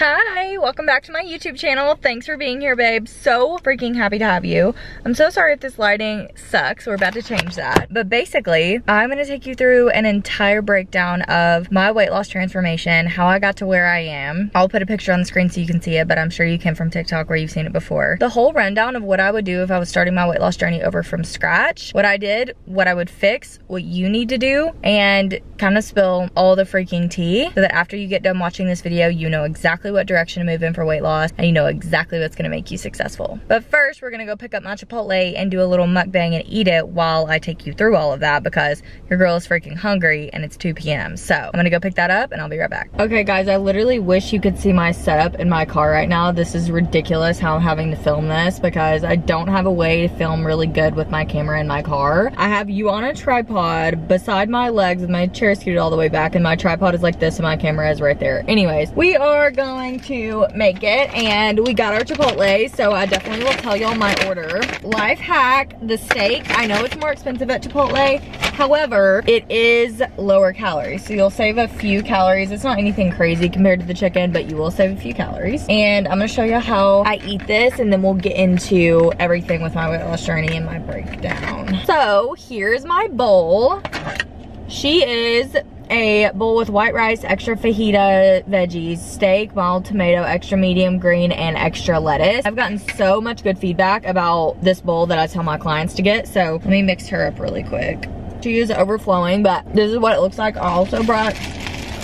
Hi, welcome back to my YouTube channel. Thanks for being here, babe. So freaking happy to have you. I'm so sorry if this lighting sucks. We're about to change that. But basically, I'm gonna take you through an entire breakdown of my weight loss transformation, how I got to where I am. I'll put a picture on the screen so you can see it, but I'm sure you can from TikTok where you've seen it before. The whole rundown of what I would do if I was starting my weight loss journey over from scratch, what I did, what I would fix, what you need to do, and kind of spill all the freaking tea so that after you get done watching this video, you know exactly what direction to move in for weight loss and you know exactly what's gonna make you successful. But first, we're gonna go pick up my Chipotle and do a little mukbang and eat it while I take you through all of that because your girl is freaking hungry and it's 2 p.m. So I'm gonna go pick that up and I'll be right back. Okay guys, I literally wish you could see my setup in my car right now. This is ridiculous how I'm having to film this because I don't have a way to film really good with my camera in my car. I have you on a tripod beside my legs with my chair scooted all the way back and my tripod is like this and my camera is right there. Anyways, we are going to make it and we got our Chipotle, so I definitely will tell y'all my order. Life hack, the steak, I know it's more expensive at Chipotle, however, it is lower calories, so you'll save a few calories. It's not anything crazy compared to the chicken, but you will save a few calories. And I'm gonna show you how I eat this and then we'll get into everything with my weight loss journey and my breakdown. So here's my bowl. She is a bowl with white rice, extra fajita veggies, steak, mild tomato, extra medium green, and extra lettuce. I've gotten so much good feedback about this bowl that I tell my clients to get, so let me mix her up really quick. She is overflowing, but this is what it looks like. I also brought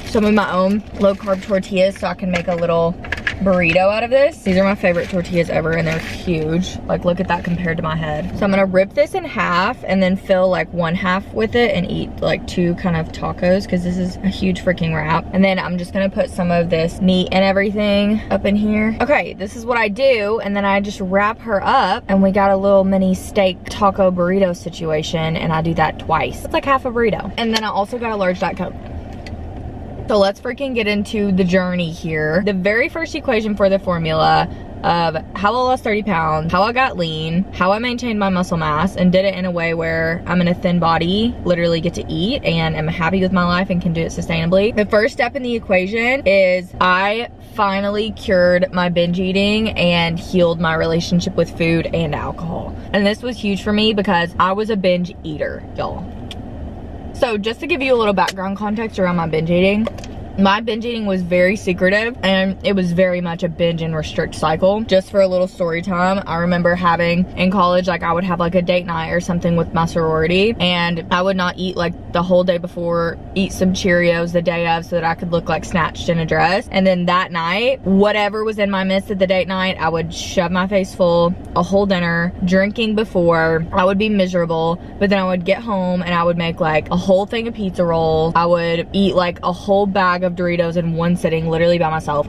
some of my own low-carb tortillas so I can make a little burrito out of this. These are my favorite tortillas ever and they're huge. Like, look at that compared to my head. So I'm gonna rip this in half and then fill like one half with it and eat like two kind of tacos because this is a huge freaking wrap. And then I'm just gonna put some of this meat and everything up in here. Okay, this is what I do, and then I just wrap her up and we got a little mini steak taco burrito situation, and I do that twice. It's like half a burrito. And then I also got a large Diet Coke. So let's freaking get into the journey here. The very first equation for the formula of how I lost 30 pounds, how I got lean, how I maintained my muscle mass, and did it in a way where I'm in a thin body, literally get to eat, and am happy with my life and can do it sustainably. The first step in the equation is I finally cured my binge eating and healed my relationship with food and alcohol. And this was huge for me because I was a binge eater, y'all. So just to give you a little background context around my binge eating was very secretive and it was very much a binge and restrict cycle. Just for a little story time, I remember having in college, like I would have like a date night or something with my sorority and I would not eat like the whole day before, eat some Cheerios the day of so that I could look like snatched in a dress. And then that night, whatever was in my midst at the date night, I would shove my face full, a whole dinner, drinking before, I would be miserable, but then I would get home and I would make like a whole thing of pizza rolls. I would eat like a whole bag of Doritos in one sitting, literally by myself.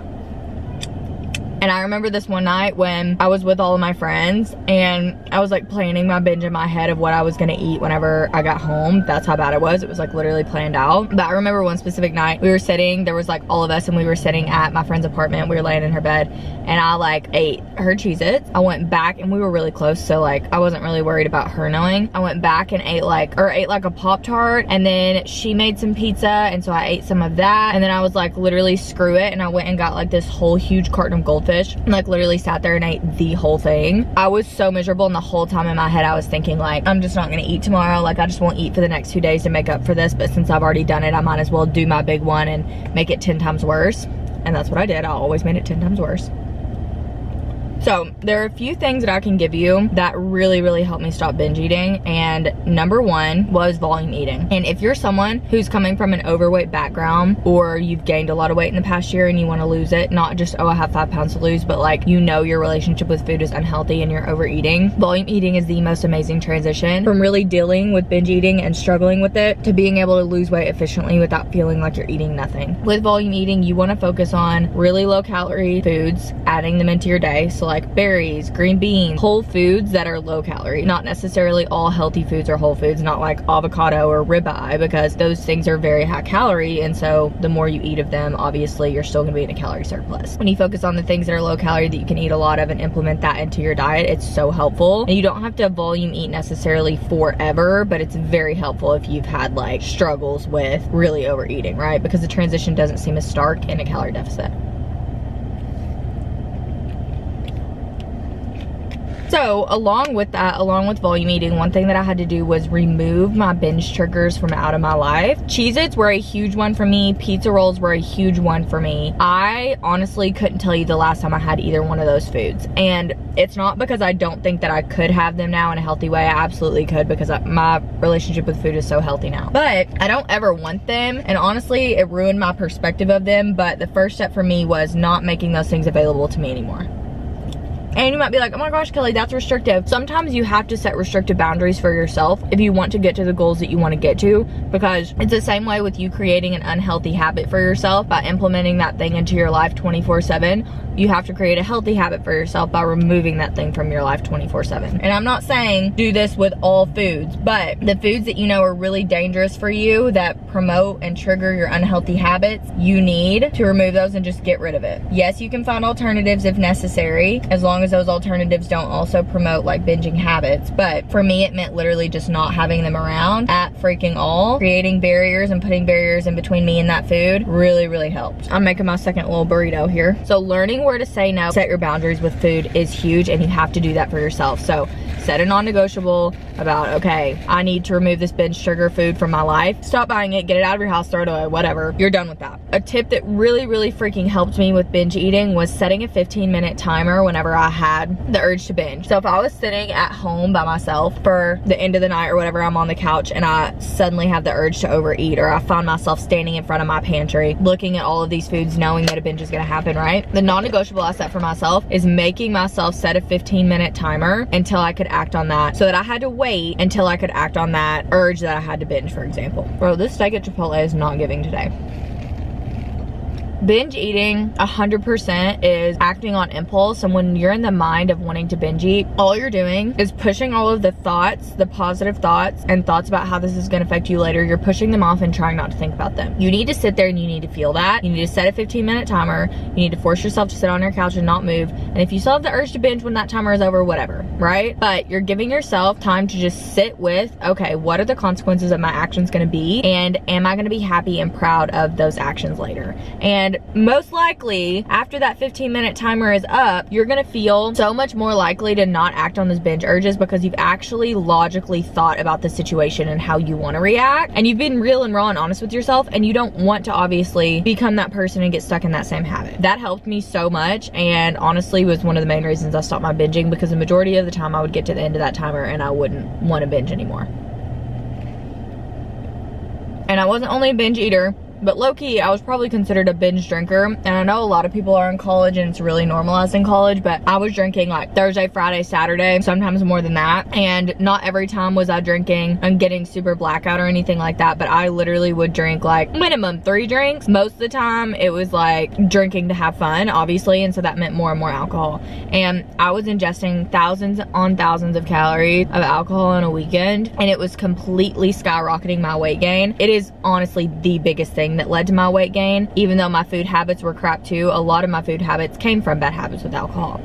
And I remember this one night when I was with all of my friends and I was like planning my binge in my head of what I was gonna eat whenever I got home. That's how bad it was. It was like literally planned out. But I remember one specific night we were sitting, there was like all of us and we were sitting at my friend's apartment. We were laying in her bed and I like ate her Cheez-Its. I went back and we were really close, so like I wasn't really worried about her knowing. I went back and ate like a Pop-Tart, and then she made some pizza and so I ate some of that, and then I was like literally screw it, and I went and got like this whole huge carton of goldfish and like literally sat there and ate the whole thing. I was so miserable, and the whole time in my head I was thinking like, I'm just not gonna eat tomorrow, like I just won't eat for the next 2 days to make up for this, but since I've already done it, I might as well do my big one and make it 10 times worse. And that's what I did. I always made it 10 times worse. So there are a few things that I can give you that really helped me stop binge eating, and number one was volume eating. And if you're someone who's coming from an overweight background, or you've gained a lot of weight in the past year and you want to lose it, not just, oh I have 5 pounds to lose, but like you know your relationship with food is unhealthy and you're overeating, volume eating is the most amazing transition from really dealing with binge eating and struggling with it to being able to lose weight efficiently without feeling like you're eating nothing. With volume eating, you want to focus on really low calorie foods, adding them into your day. So like berries, green beans, whole foods that are low calorie. Not necessarily all healthy foods are whole foods, not like avocado or ribeye, because those things are very high calorie, and so the more you eat of them, obviously you're still gonna be in a calorie surplus. When you focus on the things that are low calorie that you can eat a lot of and implement that into your diet, it's so helpful. And you don't have to volume eat necessarily forever, but it's very helpful if you've had like struggles with really overeating, right? Because the transition doesn't seem as stark in a calorie deficit. So along with that, along with volume eating, one thing that I had to do was remove my binge triggers from out of my life. Cheez-Its were a huge one for me. Pizza rolls were a huge one for me. I honestly couldn't tell you the last time I had either one of those foods. And it's not because I don't think that I could have them now in a healthy way. I absolutely could, because my relationship with food is so healthy now. But I don't ever want them. And honestly, it ruined my perspective of them. But the first step for me was not making those things available to me anymore. And you might be like, oh my gosh, Kelly, that's restrictive. Sometimes you have to set restrictive boundaries for yourself if you want to get to the goals that you want to get to, because it's the same way with you creating an unhealthy habit for yourself by implementing that thing into your life 24/7. You have to create a healthy habit for yourself by removing that thing from your life 24/7. And I'm not saying do this with all foods, but the foods that you know are really dangerous for you, that promote and trigger your unhealthy habits, you need to remove those and just get rid of it. Yes, you can find alternatives if necessary, as long as those alternatives don't also promote like binging habits. But for me, it meant literally just not having them around at freaking all. Creating barriers and putting barriers in between me and that food really, really helped. I'm making my second little burrito here. So learning where to say no, set your boundaries with food is huge, and you have to do that for yourself. So set a non-negotiable about, okay, I need to remove this binge trigger food from my life. Stop buying it, get it out of your house, throw it away, whatever. You're done with that. A tip that really, really freaking helped me with binge eating was setting a 15-minute timer whenever I had the urge to binge. So if I was sitting at home by myself for the end of the night or whatever, I'm on the couch and I suddenly have the urge to overeat, or I find myself standing in front of my pantry looking at all of these foods knowing that a binge is gonna happen, right? The non-negotiable I set for myself is making myself set a 15-minute timer until I could act on that, so that I had to wait until I could act on that urge that I had to binge, for example. Bro, this steak at Chipotle is not giving today. Binge eating 100% is acting on impulse, and when you're in the mind of wanting to binge eat, all you're doing is pushing all of the thoughts, the positive thoughts and thoughts about how this is going to affect you later. You're pushing them off and trying not to think about them. You need to sit there and you need to feel that. You need to set a 15-minute timer. You need to force yourself to sit on your couch and not move. And if you still have the urge to binge when that timer is over, whatever, right? But you're giving yourself time to just sit with, okay, what are the consequences of my actions going to be? And am I going to be happy and proud of those actions later? And most likely, after that 15-minute timer is up, you're gonna feel so much more likely to not act on those binge urges, because you've actually logically thought about the situation and how you want to react, and you've been real and raw and honest with yourself, and you don't want to obviously become that person and get stuck in that same habit. That helped me so much, and honestly was one of the main reasons I stopped my binging, because the majority of the time I would get to the end of that timer and I wouldn't want to binge anymore. And I wasn't only a binge eater, but low-key, I was probably considered a binge drinker. And I know a lot of people are in college and it's really normalized in college, but I was drinking like Thursday, Friday, Saturday, sometimes more than that. And not every time was I drinking and getting super blackout or anything like that, but I literally would drink like minimum 3 drinks. Most of the time it was like drinking to have fun, obviously, and so that meant more and more alcohol. And I was ingesting thousands on thousands of calories of alcohol on a weekend, and it was completely skyrocketing my weight gain. It is honestly the biggest thing that led to my weight gain. Even though my food habits were crap too, a lot of my food habits came from bad habits with alcohol.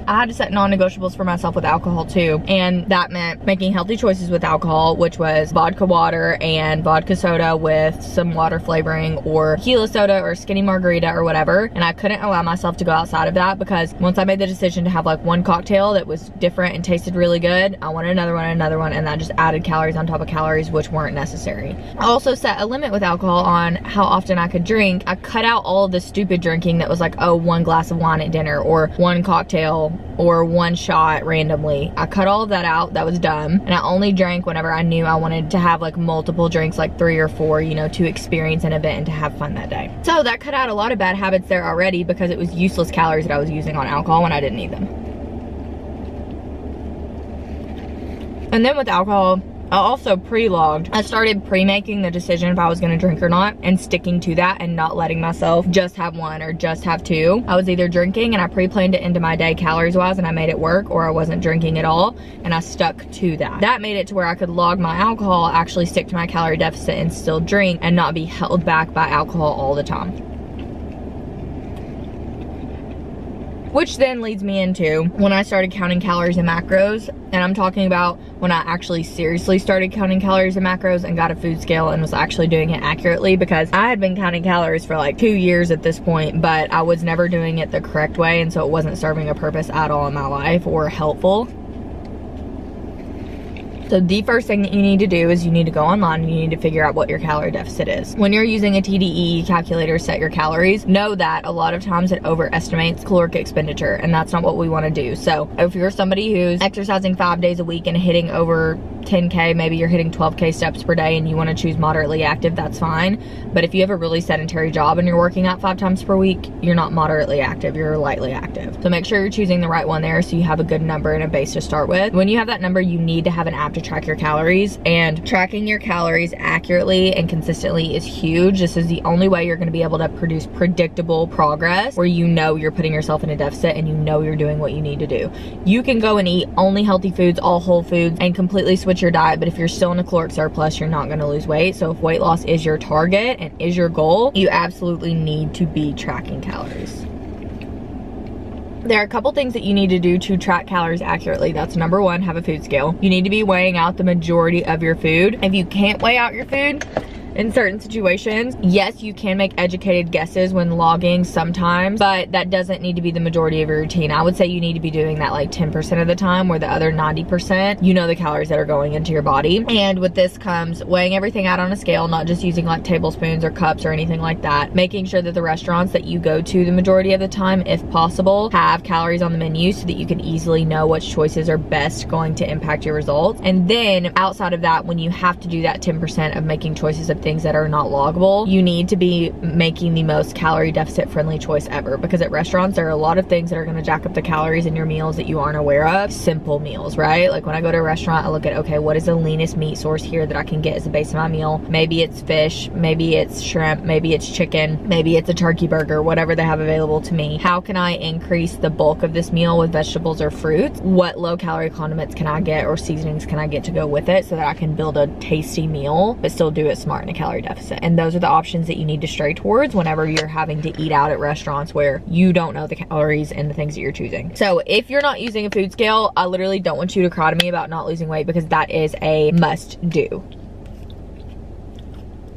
I had to set non-negotiables for myself with alcohol too, and that meant making healthy choices with alcohol, which was vodka water and vodka soda with some water flavoring, or tequila soda or skinny margarita or whatever. And I couldn't allow myself to go outside of that, because once I made the decision to have like one cocktail that was different and tasted really good, I wanted another one, and that just added calories on top of calories which weren't necessary. I also set a limit with alcohol on how often I could drink. I cut out all of the stupid drinking that was like, oh, 1 glass of wine at dinner, or 1 cocktail, or 1 shot randomly. I cut all of that out. That was dumb. And I only drank whenever I knew I wanted to have like multiple drinks, like 3 or 4, you know, to experience an event and to have fun that day. So that cut out a lot of bad habits there already, because it was useless calories that I was using on alcohol when I didn't need them. And then with alcohol, I also pre-logged. I started pre-making the decision if I was gonna drink or not, and sticking to that and not letting myself just have 1 or just have 2. I was either drinking and I pre-planned it into my day calories wise and I made it work, or I wasn't drinking at all and I stuck to that. That made it to where I could log my alcohol, actually stick to my calorie deficit and still drink, and not be held back by alcohol all the time. Which then leads me into when I started counting calories and macros, and I'm talking about when I actually seriously started counting calories and macros and got a food scale and was actually doing it accurately, because I had been counting calories for like 2 years at this point, but I was never doing it the correct way, and so it wasn't serving a purpose at all in my life or helpful. So the first thing that you need to do is you need to go online and you need to figure out what your calorie deficit is. When you're using a TDE calculator to set your calories, know that a lot of times it overestimates caloric expenditure, and that's not what we want to do. So if you're somebody who's exercising 5 days a week and hitting over 10K, maybe you're hitting 12K steps per day and you want to choose moderately active, that's fine. But if you have a really sedentary job and you're working out 5 times per week, you're not moderately active, you're lightly active. So make sure you're choosing the right one there so you have a good number and a base to start with. When you have that number, you need to have an app to track your calories, and tracking your calories accurately and consistently is huge. This is the only way you're going to be able to produce predictable progress where you know you're putting yourself in a deficit and you know you're doing what you need to do. You can go and eat only healthy foods, all whole foods, and completely switch your diet, but if you're still in a caloric surplus, you're not going to lose weight. So if weight loss is your target and is your goal, you absolutely need to be tracking calories. There are a couple things that you need to do to track calories accurately. That's number one, have a food scale. You need to be weighing out the majority of your food. If you can't weigh out your food in certain situations, yes, you can make educated guesses when logging sometimes, but that doesn't need to be the majority of your routine. I would say you need to be doing that like 10% of the time, where the other 90%, you know the calories that are going into your body. And with this comes weighing everything out on a scale, not just using like tablespoons or cups or anything like that. Making sure that the restaurants that you go to the majority of the time, if possible, have calories on the menu so that you can easily know which choices are best going to impact your results. And then outside of that, when you have to do that 10% of making choices of things that are not loggable, you need to be making the most calorie deficit friendly choice ever, because at restaurants there are a lot of things that are going to jack up the calories in your meals that you aren't aware of. Simple meals, right? Like when I go to a restaurant, I look at, okay, what is the leanest meat source here that I can get as a base of my meal? Maybe it's fish, maybe it's shrimp, maybe it's chicken, maybe it's a turkey burger, whatever they have available to me. How can I increase the bulk of this meal with vegetables or fruits? What low calorie condiments can I get or seasonings can I get to go with it so that I can build a tasty meal but still do it smart in a calorie deficit? And those are the options that you need to stray towards whenever you're having to eat out at restaurants where you don't know the calories and the things that you're choosing. So if you're not using a food scale, I literally don't want you to cry to me about not losing weight, because that is a must do.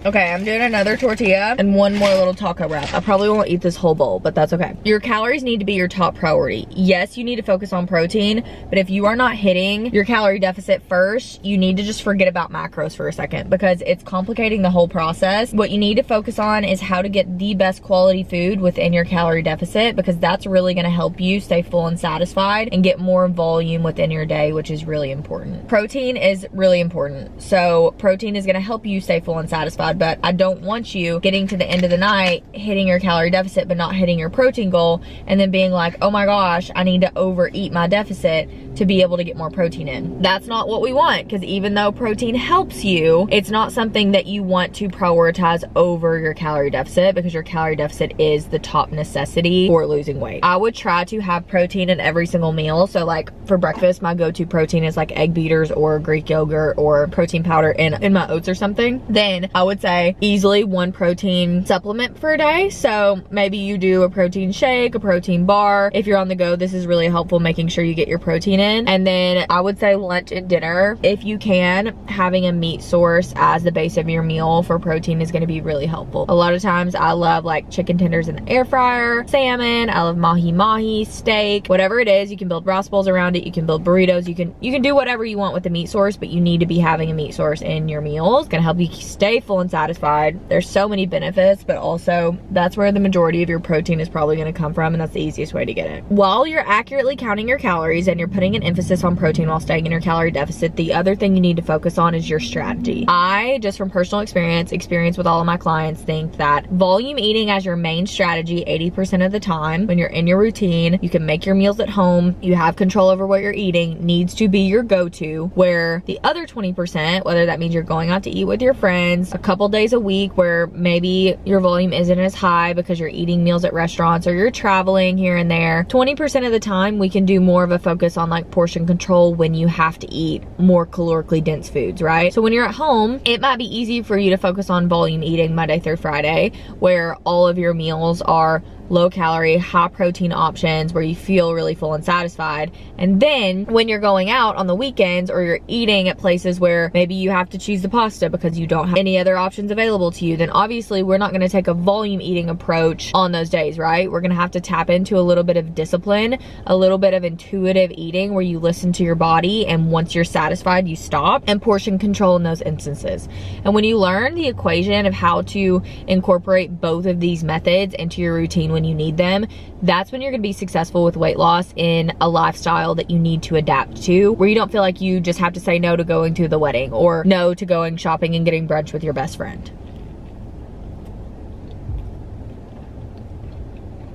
Okay, I'm doing another tortilla and one more little taco wrap. I probably won't eat this whole bowl, but that's okay. Your calories need to be your top priority. Yes, you need to focus on protein, but if you are not hitting your calorie deficit first, you need to just forget about macros for a second, because it's complicating the whole process. What you need to focus on is how to get the best quality food within your calorie deficit, because that's really gonna help you stay full and satisfied and get more volume within your day, which is really important. Protein is really important. So protein is gonna help you stay full and satisfied, but I don't want you getting to the end of the night hitting your calorie deficit but not hitting your protein goal, and then being like, oh my gosh, I need to overeat my deficit to be able to get more protein in. That's not what we want, because even though protein helps you, it's not something that you want to prioritize over your calorie deficit, because your calorie deficit is the top necessity for losing weight. I would try to have protein in every single meal. So like for breakfast, my go-to protein is like egg beaters or Greek yogurt or protein powder in my oats or something. Then I would say easily 1 protein supplement per day. So maybe you do a protein shake, a protein bar. If you're on the go, this is really helpful, making sure you get your protein in. And then I would say lunch and dinner, if you can, having a meat source as the base of your meal for protein is going to be really helpful. A lot of times I love like chicken tenders in the air fryer, salmon, I love mahi, steak, whatever it is. You can build rice bowls around it, you can build burritos, you can do whatever you want with the meat source, but you need to be having a meat source in your meals. It's going to help you stay full and satisfied. There's so many benefits, but also that's where the majority of your protein is probably going to come from, and that's the easiest way to get it. While you're accurately counting your calories and you're putting an emphasis on protein while staying in your calorie deficit, the other thing you need to focus on is your strategy. I, just from personal experience with all of my clients, think that volume eating as your main strategy 80% of the time, when you're in your routine, you can make your meals at home, you have control over what you're eating, needs to be your go-to, where the other 20%, whether that means you're going out to eat with your friends, a couple couple days a week where maybe your volume isn't as high because you're eating meals at restaurants or you're traveling here and there. 20% of the time we can do more of a focus on like portion control when you have to eat more calorically dense foods, right? So when you're at home, it might be easy for you to focus on volume eating Monday through Friday, where all of your meals are low calorie, high protein options where you feel really full and satisfied. And then when you're going out on the weekends or you're eating at places where maybe you have to choose the pasta because you don't have any other options available to you, then obviously we're not going to take a volume eating approach on those days, right? We're going to have to tap into a little bit of discipline, a little bit of intuitive eating where you listen to your body, and once you're satisfied, you stop, and portion control in those instances. And when you learn the equation of how to incorporate both of these methods into your routine when you need them, that's when you're gonna be successful with weight loss in a lifestyle that you need to adapt to, where you don't feel like you just have to say no to going to the wedding or no to going shopping and getting brunch with your best friend.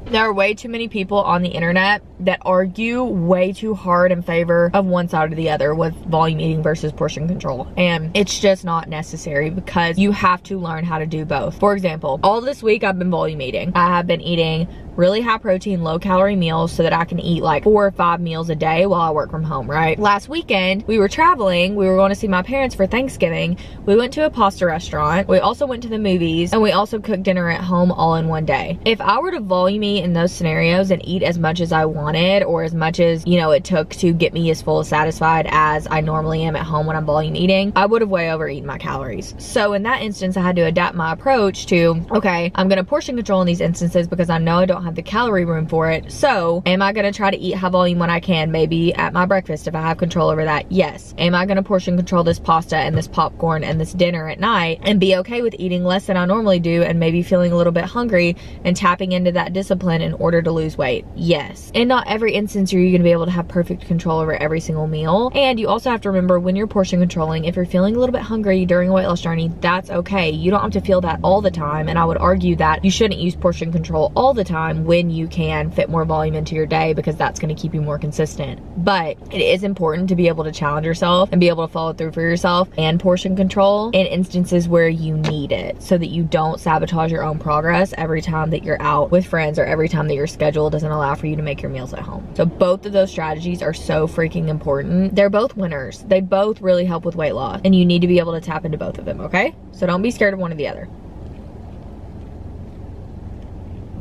There are way too many people on the internet that argue way too hard in favor of one side or the other with volume eating versus portion control. And it's just not necessary because you have to learn how to do both. For example, all this week I've been volume eating. I have been eating really high protein, low calorie meals so that I can eat like 4 or 5 meals a day while I work from home, right? Last weekend, we were traveling. We were going to see my parents for Thanksgiving. We went to a pasta restaurant. We also went to the movies, and we also cooked dinner at home all in one day. If I were to volume eat in those scenarios and eat as much as I wanted or as much as, you know, it took to get me as full as satisfied as I normally am at home when I'm volume eating, I would have way overeaten my calories. So in that instance, I had to adapt my approach to, okay, I'm gonna portion control in these instances because I know I don't have the calorie room for it. So am I gonna try to eat high volume when I can? Maybe at my breakfast if I have control over that, yes. Am I gonna portion control this pasta and this popcorn and this dinner at night and be okay with eating less than I normally do and maybe feeling a little bit hungry and tapping into that discipline in order to lose weight? Yes. In not every instance are you gonna be able to have perfect control over every single meal. And you also have to remember, when you're portion controlling, if you're feeling a little bit hungry during a weight loss journey, that's okay. You don't have to feel that all the time. And I would argue that you shouldn't use portion control all the time when you can fit more volume into your day, because that's going to keep you more consistent. But it is important to be able to challenge yourself and be able to follow through for yourself and portion control in instances where you need it, so that you don't sabotage your own progress every time that you're out with friends or every time that your schedule doesn't allow for you to make your meals at home. So both of those strategies are so freaking important. They're both winners. They both really help with weight loss, and you need to be able to tap into both of them, okay? So don't be scared of one or the other.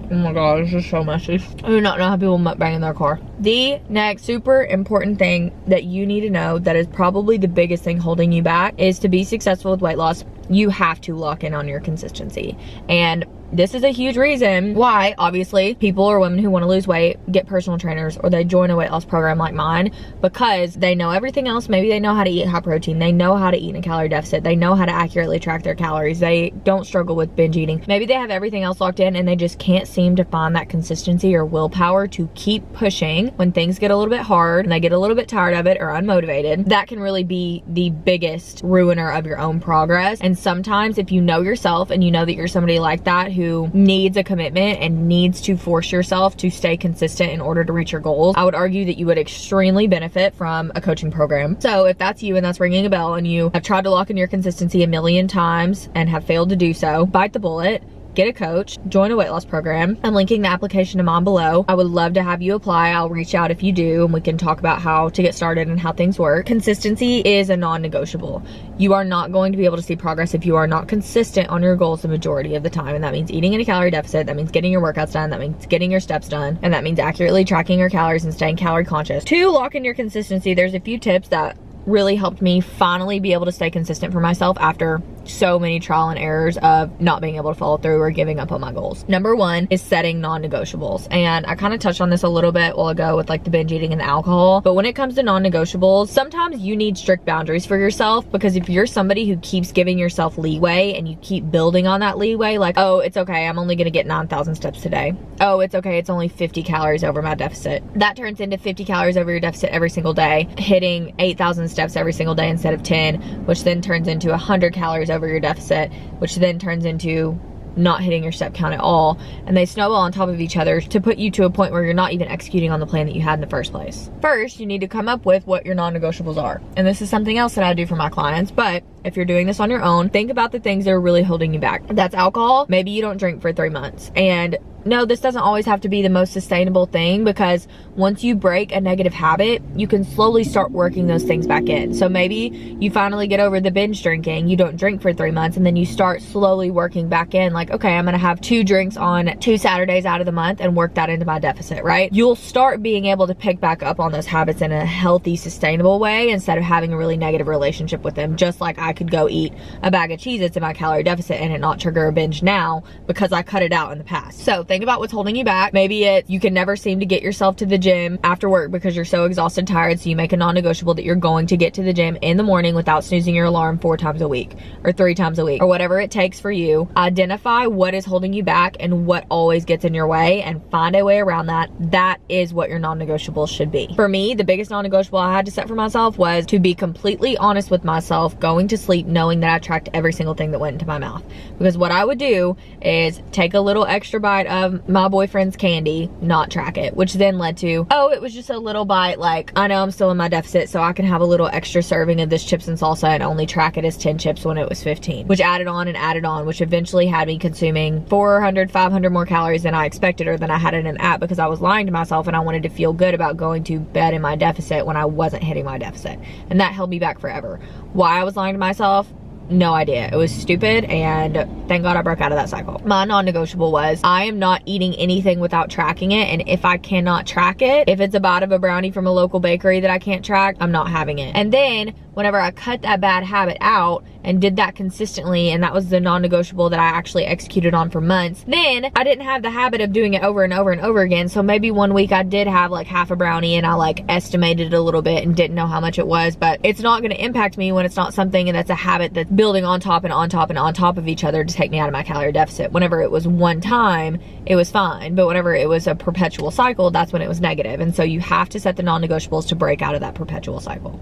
Oh my god, this is so messy. I do not know how people mukbang in their car. The next super important thing that you need to know, that is probably the biggest thing holding you back, is to be successful with weight loss, you have to lock in on your consistency. And this is a huge reason why, obviously, people or women who want to lose weight get personal trainers or they join a weight loss program like mine, because they know everything else. Maybe they know how to eat high protein. They know how to eat in a calorie deficit. They know how to accurately track their calories. They don't struggle with binge eating. Maybe they have everything else locked in and they just can't seem to find that consistency or willpower to keep pushing when things get a little bit hard and they get a little bit tired of it or unmotivated. That can really be the biggest ruiner of your own progress. And sometimes if you know yourself and you know that you're somebody like that who needs a commitment and needs to force yourself to stay consistent in order to reach your goals, I would argue that you would extremely benefit from a coaching program. So if that's you and that's ringing a bell and you have tried to lock in your consistency a million times and have failed to do so, bite the bullet. Get a coach, join a weight loss program. I'm linking the application to mom below. I would love to have you apply. I'll reach out if you do, and we can talk about how to get started and how things work. Consistency is a non-negotiable. You are not going to be able to see progress if you are not consistent on your goals the majority of the time. And that means eating in a calorie deficit. That means getting your workouts done. That means getting your steps done. And that means accurately tracking your calories and staying calorie conscious. To lock in your consistency, there's a few tips that really helped me finally be able to stay consistent for myself after so many trial and errors of not being able to follow through or giving up on my goals. Number one is setting non-negotiables. And I kind of touched on this a little bit while ago with like the binge eating and the alcohol. But when it comes to non-negotiables, sometimes you need strict boundaries for yourself, because if you're somebody who keeps giving yourself leeway and you keep building on that leeway, like, oh, it's okay, I'm only gonna get 9,000 steps today. Oh, it's okay, it's only 50 calories over my deficit. That turns into 50 calories over your deficit every single day, hitting 8,000 steps every single day instead of 10, which then turns into 100 calories over your deficit, which then turns into not hitting your step count at all. And they snowball on top of each other to put you to a point where you're not even executing on the plan that you had in the first place. First, you need to come up with what your non-negotiables are. And this is something else that I do for my clients, but if you're doing this on your own, think about the things that are really holding you back. That's alcohol. Maybe you don't drink for 3 months. And no, this doesn't always have to be the most sustainable thing, because once you break a negative habit, you can slowly start working those things back in. So maybe you finally get over the binge drinking, you don't drink for 3 months, and then you start slowly working back in, like, okay, I'm gonna have 2 drinks on 2 Saturdays out of the month and work that into my deficit, right? You'll start being able to pick back up on those habits in a healthy, sustainable way instead of having a really negative relationship with them. Just like I could go eat a bag of Cheez-Its in my calorie deficit and it not trigger a binge now because I cut it out in the past. So think about what's holding you back. Maybe it's you can never seem to get yourself to the gym after work because you're so exhausted, tired, so you make a non-negotiable that you're going to get to the gym in the morning without snoozing your alarm 4 times a week or 3 times a week or whatever it takes for you. Identify what is holding you back and what always gets in your way and find a way around that. That is what your non-negotiable should be. For me, the biggest non-negotiable I had to set for myself was to be completely honest with myself going to sleep knowing that I tracked every single thing that went into my mouth. Because what I would do is take a little extra bite of my boyfriend's candy, not track it, which then led to, oh, it was just a little bite, like, I know I'm still in my deficit, so I can have a little extra serving of this chips and salsa and only track it as 10 chips when it was 15, which added on, which eventually had me consuming 400, 500 more calories than I expected or than I had in an app, because I was lying to myself and I wanted to feel good about going to bed in my deficit when I wasn't hitting my deficit. And that held me back forever. Why I was lying to myself? No idea. It was stupid, and thank God I broke out of that cycle. My non-negotiable was I am not eating anything without tracking it, and if I cannot track it, if it's a bite of a brownie from a local bakery that I can't track, I'm not having it. And then whenever I cut that bad habit out and did that consistently, and that was the non-negotiable that I actually executed on for months, then I didn't have the habit of doing it over and over and over again. So maybe one week I did have like half a brownie and I like estimated it a little bit and didn't know how much it was, but it's not going to impact me when it's not something that's a habit that's building on top and on top and on top of each other to take me out of my calorie deficit. Whenever it was one time, it was fine, but whenever it was a perpetual cycle, that's when it was negative. And so you have to set the non-negotiables to break out of that perpetual cycle.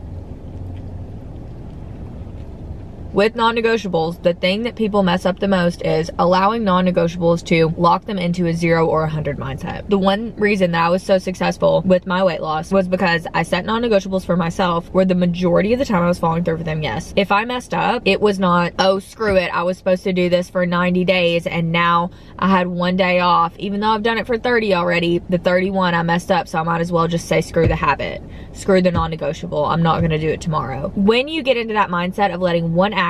With non-negotiables, the thing that people mess up the most is allowing non-negotiables to lock them into a 0 or 100 mindset. The one reason that I was so successful with my weight loss was because I set non-negotiables for myself where the majority of the time I was following through with them, yes. If I messed up, it was not, oh, screw it, I was supposed to do this for 90 days and now I had 1 day off. Even though I've done it for 30 already, the 31 I messed up, so I might as well just say screw the habit. Screw the non-negotiable. I'm not gonna do it tomorrow. When you get into that mindset of letting one action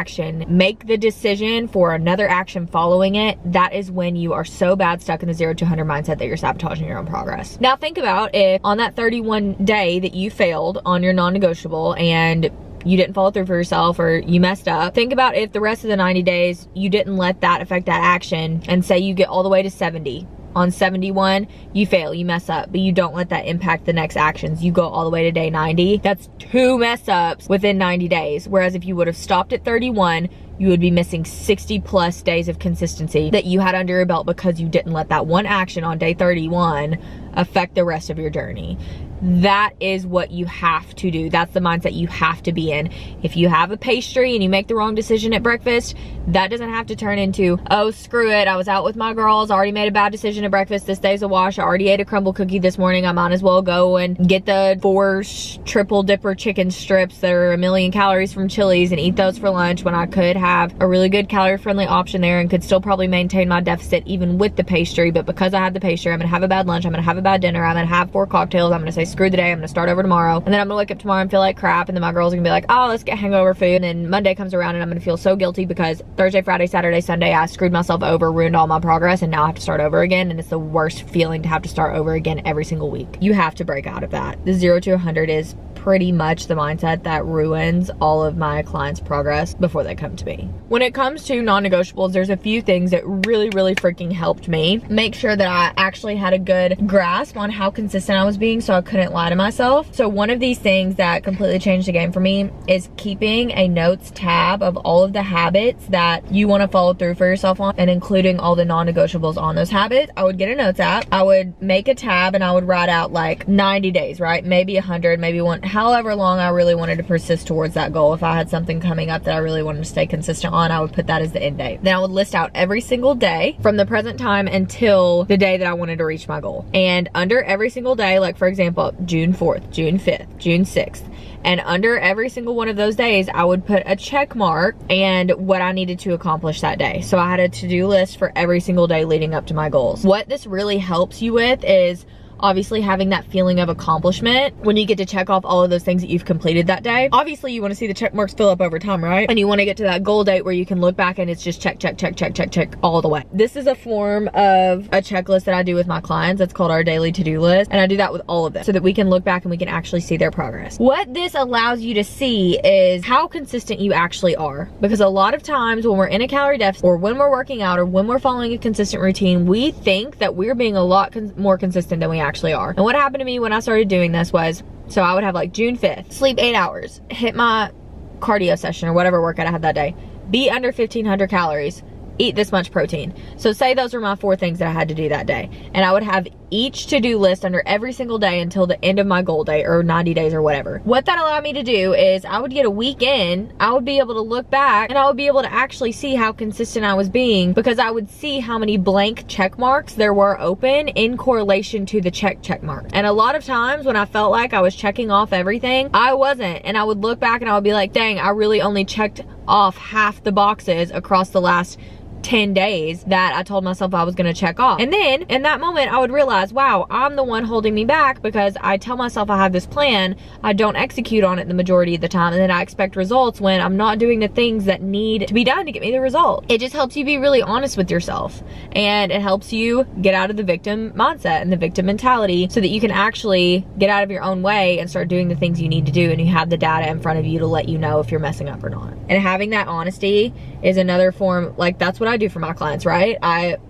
make the decision for another action following it, that is when you are so bad stuck in the 0 to 100 mindset that you're sabotaging your own progress. Now think about if on that 31 day that you failed on your non-negotiable and you didn't follow through for yourself or you messed up, think about if the rest of the 90 days you didn't let that affect that action, and say you get all the way to 70. On 71, you fail, you mess up, but you don't let that impact the next actions. You go all the way to day 90. That's 2 mess ups within 90 days. Whereas if you would have stopped at 31, you would be missing 60 plus days of consistency that you had under your belt because you didn't let that one action on day 31 affect the rest of your journey. That is what you have to do. That's the mindset you have to be in. If you have a pastry and you make the wrong decision at breakfast, that doesn't have to turn into, oh, screw it, I was out with my girls, I already made a bad decision at breakfast, this day's a wash, I already ate a crumble cookie this morning, I might as well go and get the 4 triple dipper chicken strips that are 1,000,000 calories from Chili's and eat those for lunch when I could have a really good calorie friendly option there and could still probably maintain my deficit even with the pastry. But because I had the pastry, I'm gonna have a bad lunch, I'm gonna have a bad dinner, I'm gonna have 4 cocktails, I'm gonna say screw the day, I'm gonna start over tomorrow, and then I'm gonna wake up tomorrow and feel like crap, and then my girls are gonna be like, oh, let's get hangover food, and then Monday comes around and I'm gonna feel so guilty because Thursday, Friday, Saturday, Sunday I screwed myself over, ruined all my progress, and now I have to start over again. And it's the worst feeling to have to start over again every single week. You have to break out of that. The 0 to 100 is pretty much the mindset that ruins all of my clients' progress before they come to me. When it comes to non-negotiables, there's a few things that really freaking helped me make sure that I actually had a good grasp on how consistent I was being so I couldn't lie to myself. So one of these things that completely changed the game for me is keeping a notes tab of all of the habits that you want to follow through for yourself on, and including all the non-negotiables on those habits. I would get a notes app, I would make a tab, and I would write out like 90 days, right? Maybe 100, maybe however long I really wanted to persist towards that goal. If I had something coming up that I really wanted to stay consistent on, I would put that as the end date. Then I would list out every single day from the present time until the day that I wanted to reach my goal. And under every single day, like for example, June 4th, June 5th, June 6th, and under every single one of those days, I would put a check mark and what I needed to accomplish that day. So I had a to-do list for every single day leading up to my goals. What this really helps you with is obviously having that feeling of accomplishment when you get to check off all of those things that you've completed that day. Obviously you want to see the check marks fill up over time, right? And you want to get to that goal date where you can look back and it's just check, check, check, check, check, check all the way. This is a form of a checklist that I do with my clients. That's called our daily to-do list. And I do that with all of them so that we can look back and we can actually see their progress. What this allows you to see is how consistent you actually are. Because a lot of times when we're in a calorie deficit or when we're working out or when we're following a consistent routine, we think that we're being a lot more consistent than we actually are. And what happened to me when I started doing this was, so I would have like June 5th, sleep 8 hours, hit my cardio session or whatever workout I had that day, be under 1,500 calories, eat this much protein. So say those were my 4 things that I had to do that day. And I would have each to-do list under every single day until the end of my goal day or 90 days or whatever. What that allowed me to do is I would get a week in, I would be able to look back and I would be able to actually see how consistent I was being because I would see how many blank check marks there were open in correlation to the check mark. And a lot of times when I felt like I was checking off everything, I wasn't. And I would look back and I would be like, dang, I really only checked off half the boxes across the last 10 days that I told myself I was gonna check off. And then in that moment, I would realize, wow, I'm the one holding me back because I tell myself I have this plan, I don't execute on it the majority of the time, and then I expect results when I'm not doing the things that need to be done to get me the result. It just helps you be really honest with yourself, and it helps you get out of the victim mindset and the victim mentality so that you can actually get out of your own way and start doing the things you need to do, and you have the data in front of you to let you know if you're messing up or not. And having that honesty is another form, like that's what I do for my clients, right?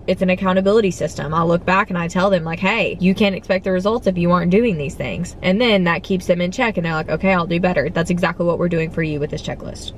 It's an accountability system. I look back and I tell them like, hey, you can't expect the results if you aren't doing these things. And then that keeps them in check and they're like, okay, I'll do better. That's exactly what we're doing for you with this checklist.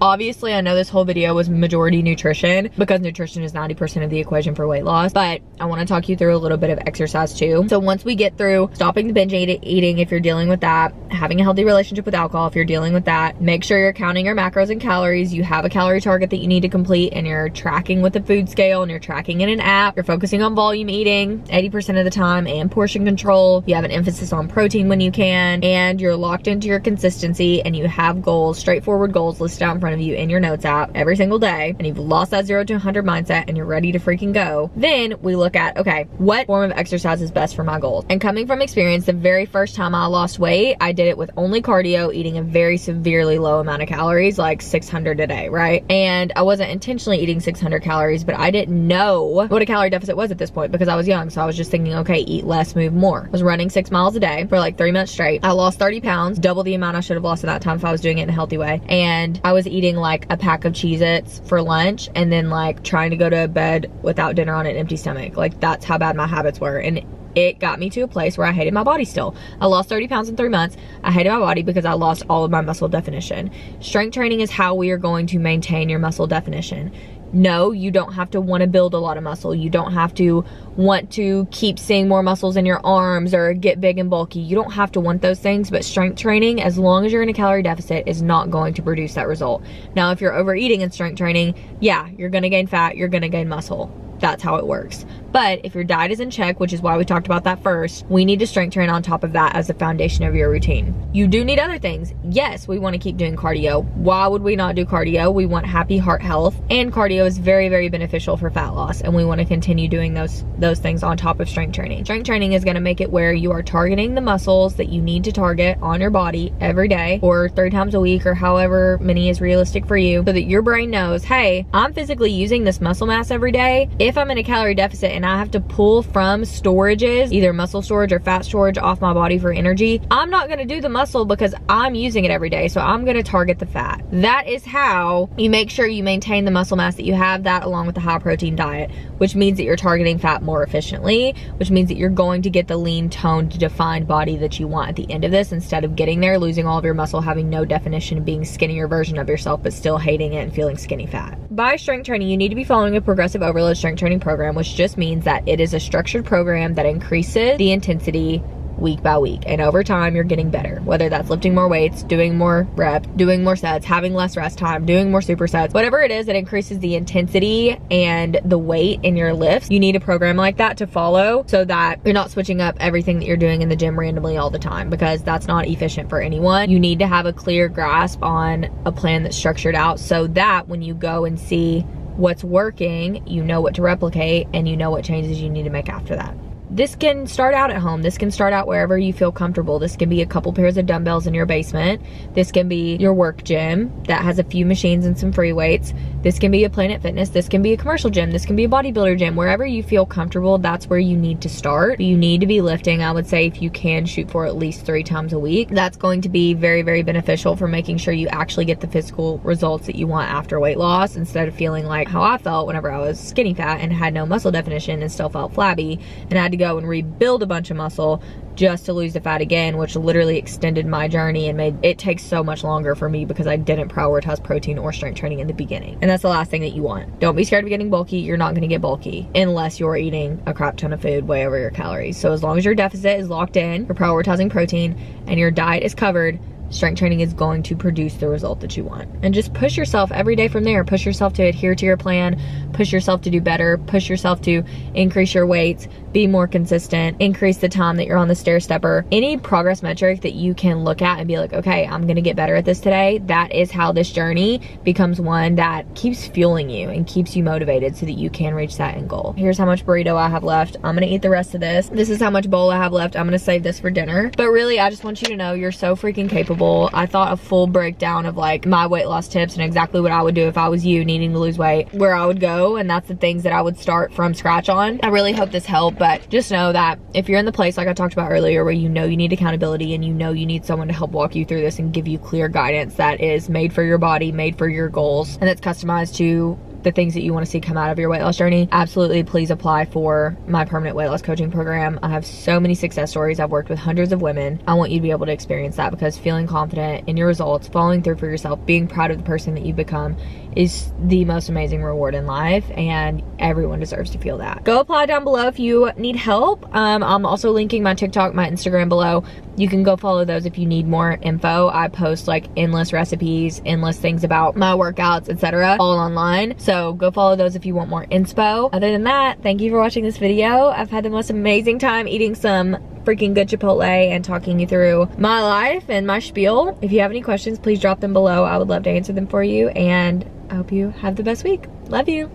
Obviously, I know this whole video was majority nutrition because nutrition is 90% of the equation for weight loss, but I want to talk you through a little bit of exercise too. So once we get through stopping the binge eating, if you're dealing with that, having a healthy relationship with alcohol, if you're dealing with that, make sure you're counting your macros and calories, you have a calorie target that you need to complete, and you're tracking with a food scale and you're tracking in an app, you're focusing on volume eating 80% of the time and portion control, you have an emphasis on protein when you can, and you're locked into your consistency and you have goals, straightforward goals listed out in front of you in your notes app every single day, and you've lost that 0 to 100 mindset and you're ready to freaking go, then we look at, okay, what form of exercise is best for my goals? And coming from experience, the very first time I lost weight, I did it with only cardio, eating a very severely low amount of calories, like 600 a day, right? And I wasn't intentionally eating 600 calories, but I didn't know what a calorie deficit was at this point because I was young. So I was just thinking, okay, eat less, move more. I was running 6 miles a day for like 3 months straight. I lost 30 pounds, double the amount I should have lost at that time if I was doing it in a healthy way. And I was eating like a pack of Cheez-Its for lunch and then like trying to go to bed without dinner on an empty stomach. Like that's how bad my habits were. And it got me to a place where I hated my body still. I lost 30 pounds in 3 months. I hated my body because I lost all of my muscle definition. Strength training is how we are going to maintain your muscle definition. No, you don't have to want to build a lot of muscle. You don't have to want to keep seeing more muscles in your arms or get big and bulky. You don't have to want those things, but strength training, as long as you're in a calorie deficit, is not going to produce that result. Now, if you're overeating in strength training, yeah, you're going to gain fat, you're going to gain muscle. That's how it works. But if your diet is in check, which is why we talked about that first, we need to strength train on top of that as the foundation of your routine. You do need other things. Yes, we want to keep doing cardio. Why would we not do cardio? We want happy heart health, and cardio is very, very beneficial for fat loss, and we want to continue doing those things on top of strength training. Strength training is going to make it where you are targeting the muscles that you need to target on your body every day or 3 times a week or however many is realistic for you, so that your brain knows, hey, I'm physically using this muscle mass every day. If I'm in a calorie deficit and I have to pull from storages, either muscle storage or fat storage, off my body for energy, I'm not going to do the muscle because I'm using it every day. So I'm going to target the fat. That is how you make sure you maintain the muscle mass that you have, that along with the high protein diet, which means that you're targeting fat more efficiently, which means that you're going to get the lean, toned, defined body that you want at the end of this, instead of getting there, losing all of your muscle, having no definition, and being skinnier version of yourself, but still hating it and feeling skinny fat. By strength training, you need to be following a progressive overload strength training program, which just means that it is a structured program that increases the intensity week by week, and over time you're getting better, whether that's lifting more weights, doing more reps, doing more sets, having less rest time, doing more supersets, whatever it is that increases the intensity and the weight in your lifts. You need a program like that to follow so that you're not switching up everything that you're doing in the gym randomly all the time, because that's not efficient for anyone. You need to have a clear grasp on a plan that's structured out so that when you go and see what's working, you know what to replicate and you know what changes you need to make after that. This can start out at home. This can start out wherever you feel comfortable. This can be a couple pairs of dumbbells in your basement. This can be your work gym that has a few machines and some free weights. This can be a Planet Fitness. This can be a commercial gym. This can be a bodybuilder gym. Wherever you feel comfortable, that's where you need to start. You need to be lifting. I would say if you can, shoot for at least 3 times a week. That's going to be very, very beneficial for making sure you actually get the physical results that you want after weight loss, instead of feeling like how I felt whenever I was skinny fat and had no muscle definition and still felt flabby and had to go and rebuild a bunch of muscle just to lose the fat again, which literally extended my journey and made it take so much longer for me because I didn't prioritize protein or strength training in the beginning. And that's the last thing that you want. Don't be scared of getting bulky. You're not going to get bulky unless you're eating a crap ton of food way over your calories. So as long as your deficit is locked in, you're prioritizing protein, and your diet is covered, strength training is going to produce the result that you want. And just push yourself every day from there. Push yourself to adhere to your plan, push yourself to do better, push yourself to increase your weights, be more consistent, increase the time that you're on the stair stepper. Any progress metric that you can look at and be like, okay, I'm gonna get better at this today. That is how this journey becomes one that keeps fueling you and keeps you motivated so that you can reach that end goal. Here's how much burrito I have left. I'm gonna eat the rest of this. This is how much bowl I have left. I'm gonna save this for dinner. But really, I just want you to know you're so freaking capable. I thought a full breakdown of like my weight loss tips and exactly what I would do if I was you needing to lose weight, where I would go, and that's the things that I would start from scratch on. I really hope this helped, but just know that if you're in the place like I talked about earlier where you know you need accountability and you know you need someone to help walk you through this and give you clear guidance that is made for your body, made for your goals, and that's customized to the things that you want to see come out of your weight loss journey, absolutely please apply for my permanent weight loss coaching program. I have so many success stories. I've worked with hundreds of women. I want you to be able to experience that, because feeling confident in your results, following through for yourself, being proud of the person that you've become is the most amazing reward in life, and everyone deserves to feel that. Go apply down below if you need help. I'm also linking my TikTok, my Instagram below. You can go follow those if you need more info. I post like endless recipes, endless things about my workouts, etc., all online. So go follow those if you want more inspo. Other than that, thank you for watching this video. I've had the most amazing time eating some freaking good Chipotle and talking you through my life and my spiel. If you have any questions, please drop them below. I would love to answer them for you, and I hope you have the best week. Love you.